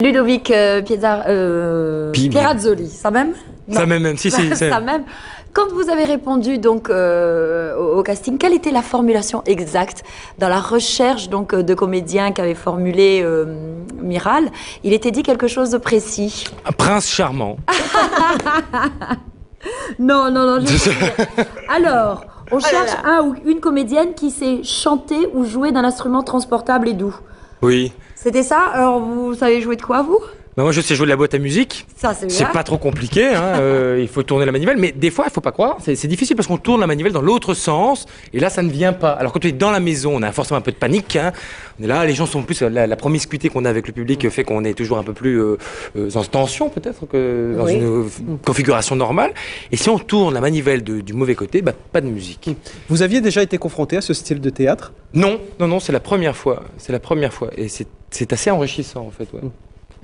Ludovic Pierazzoli, ça même? Non. Ça même, si. Ça même. Quand vous avez répondu donc au casting, quelle était la formulation exacte dans la recherche donc de comédiens qu'avait formulé Miral? Il était dit quelque chose de précis. Un prince charmant. Non, je veux dire. Alors, on cherche un ou une comédienne qui sait chanter ou jouer d'un instrument transportable et doux. Oui. C'était ça? Alors, vous savez jouer de quoi, vous? Moi, je sais jouer de la boîte à musique. Ça, c'est bien. C'est pas trop compliqué, hein. Il faut tourner la manivelle, mais des fois, il faut pas croire, c'est difficile parce qu'on tourne la manivelle dans l'autre sens, et là, ça ne vient pas. Alors, quand tu es dans la maison, on a forcément un peu de panique, hein. On est là, les gens sont plus... La promiscuité qu'on a avec le public fait qu'on est toujours un peu plus en tension, peut-être, que dans une configuration normale. Et si on tourne la manivelle du mauvais côté, bah, pas de musique. Vous aviez déjà été confronté à ce style de théâtre? Non, c'est la première fois. C'est la première fois. Et c'est assez enrichissant, en fait, ouais.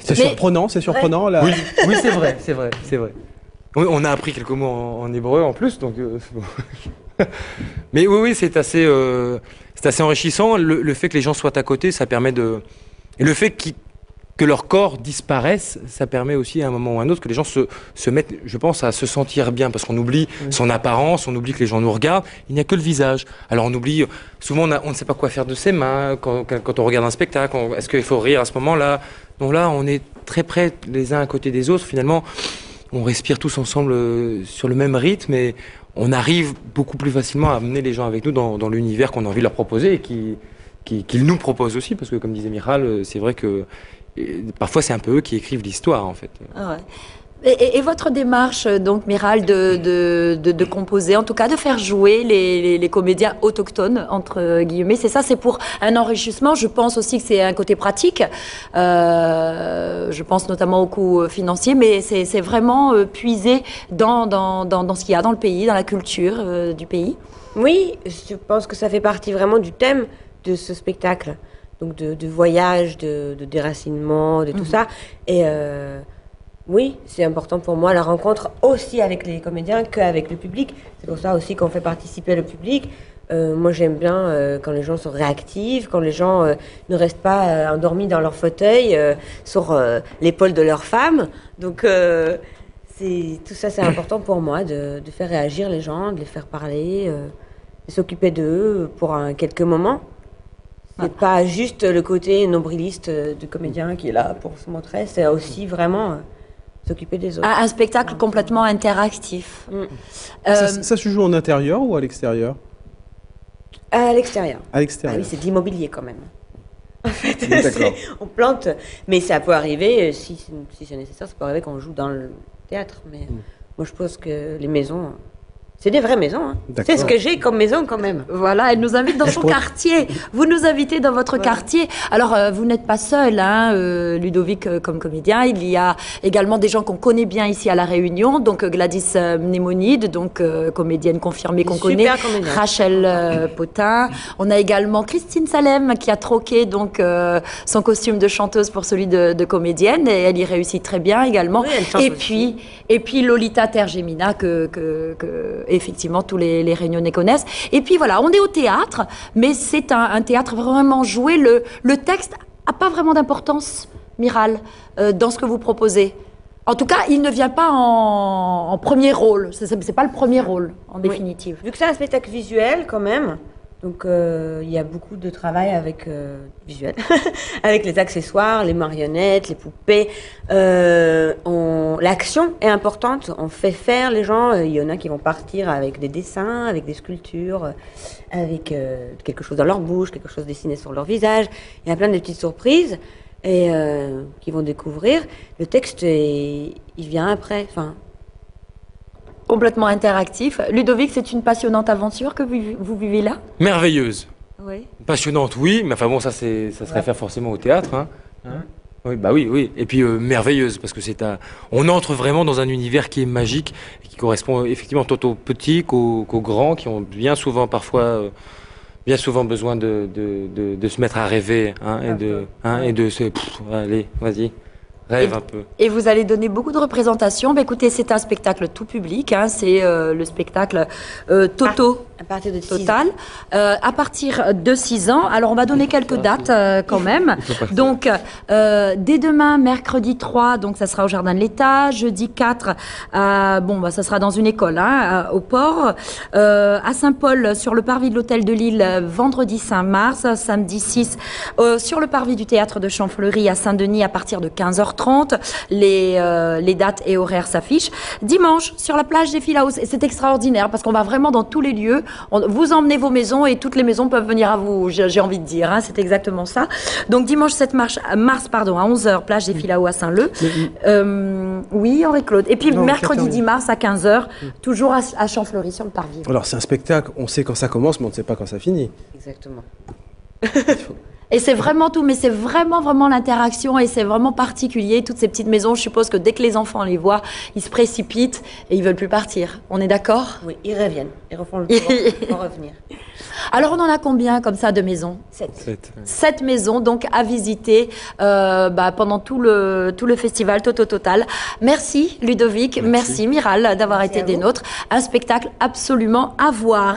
C'est surprenant, c'est surprenant. Ouais. Là. Oui, c'est vrai. On a appris quelques mots en hébreu en plus, donc. Mais oui, c'est assez enrichissant. Le fait que les gens soient à côté, ça permet de. Et le fait que leur corps disparaisse, ça permet aussi à un moment ou à un autre que les gens se mettent, je pense, à se sentir bien, parce qu'on oublie son apparence, on oublie que les gens nous regardent. Il n'y a que le visage. Alors on oublie. Souvent, on ne sait pas quoi faire de ses mains quand on regarde un spectacle. Est-ce qu'il faut rire à ce moment-là? Donc là, on est très près les uns à côté des autres. Finalement, on respire tous ensemble sur le même rythme et on arrive beaucoup plus facilement à amener les gens avec nous dans l'univers qu'on a envie de leur proposer et qu'ils nous proposent aussi. Parce que, comme disait Miral, c'est vrai que parfois, c'est un peu eux qui écrivent l'histoire, en fait. Ah ouais. Et votre démarche, donc, Miral, de composer, en tout cas de faire jouer les comédiens autochtones, entre guillemets, c'est ça, c'est pour un enrichissement. Je pense aussi que c'est un côté pratique. Je pense notamment au coût financier, mais c'est vraiment puiser dans ce qu'il y a dans le pays, dans la culture du pays. Oui, je pense que ça fait partie vraiment du thème de ce spectacle. Donc de voyage, de déracinement, de tout ça. Et oui, c'est important pour moi la rencontre aussi avec les comédiens qu'avec le public. C'est pour ça aussi qu'on fait participer le public. Moi, j'aime bien quand les gens sont réactifs, quand les gens ne restent pas endormis dans leur fauteuil sur l'épaule de leur femme. Donc tout ça, c'est important pour moi de faire réagir les gens, de les faire parler, de s'occuper d'eux pour quelques moments. C'est pas juste le côté nombriliste du comédien qui est là pour se montrer, c'est aussi vraiment s'occuper des autres. Un spectacle complètement interactif. Ça se joue en intérieur ou à l'extérieur? À l'extérieur. À l'extérieur. Ah oui, c'est de l'immobilier quand même. En fait, on plante, mais ça peut arriver, si c'est nécessaire, ça peut arriver qu'on joue dans le théâtre. Mais moi, je pense que les maisons... C'est des vraies maisons. Hein. C'est ce que j'ai comme maison quand même. Voilà, elle nous invite dans son quartier. Vous nous invitez dans votre quartier. Alors, vous n'êtes pas seul, hein, Ludovic, comme comédien. Il y a également des gens qu'on connaît bien ici à La Réunion. Donc, Gladys Mnémonide, donc comédienne confirmée qu'on connaît. Rachel Potin. On a également Christine Salem qui a troqué donc son costume de chanteuse pour celui de comédienne. Et elle y réussit très bien également. Oui, et puis Lolita Tergemina que effectivement tous les Réunionnais connaissent. Et puis voilà, on est au théâtre, mais c'est un théâtre vraiment joué. Le texte n'a pas vraiment d'importance, Miral, dans ce que vous proposez. En tout cas, il ne vient pas en premier rôle. C'est pas le premier rôle, en définitive. Vu que c'est un spectacle visuel, quand même, donc il y a beaucoup de travail avec visuel, avec les accessoires, les marionnettes, les poupées. L'action est importante. On fait faire les gens. Il y en a qui vont partir avec des dessins, avec des sculptures, avec quelque chose dans leur bouche, quelque chose dessiné sur leur visage. Il y a plein de petites surprises et qu'ils vont découvrir. Le texte, il vient après. Enfin. Complètement interactif. Ludovic, c'est une passionnante aventure que vous vivez là? Merveilleuse. Oui. Passionnante, oui, mais enfin bon, ça se réfère forcément au théâtre. Hein. Oui, bah oui. Et puis merveilleuse, parce que on entre vraiment dans un univers qui est magique, et qui correspond effectivement tant aux petits qu'aux grands, qui ont bien souvent besoin de se mettre à rêver, hein, et de se... allez, vas-y. Rêve un peu. Et vous allez donner beaucoup de représentations. Écoutez, c'est un spectacle tout public. Hein, c'est le spectacle Toto À partir de 6 Total. À partir de 6 ans. Alors, on va donner quelques dates quand même. Donc, dès demain, mercredi 3, donc ça sera au Jardin de l'État. Jeudi 4, ça sera dans une école, au port. À Saint-Paul, sur le parvis de l'Hôtel de Lille, vendredi 5 mars. Samedi 6, sur le parvis du Théâtre de Champfleury à Saint-Denis à partir de 15h30. Les dates et horaires s'affichent. Dimanche, sur la plage des Philaos. Et c'est extraordinaire parce qu'on va vraiment dans tous les lieux. Vous emmenez vos maisons et toutes les maisons peuvent venir à vous, j'ai envie de dire. C'est exactement ça. Donc, dimanche 7 mars, à 11h, plage des Philaos à Saint-Leu. Oui, Henri-Claude. Et puis, mercredi 10 mars à 15h, toujours à Champfleury sur le parvis. Alors, c'est un spectacle, on sait quand ça commence, mais on ne sait pas quand ça finit. Exactement. Et c'est vraiment tout, mais c'est vraiment l'interaction et c'est vraiment particulier. Toutes ces petites maisons, je suppose que dès que les enfants les voient, ils se précipitent et ils veulent plus partir. On est d'accord? Oui, ils reviennent. Ils refont le tour pour revenir. Alors, on en a combien comme ça de maisons? 7 maisons, donc à visiter pendant tout le festival Toto Total. Merci Ludovic, merci Miral d'avoir été des nôtres. Un spectacle absolument à voir.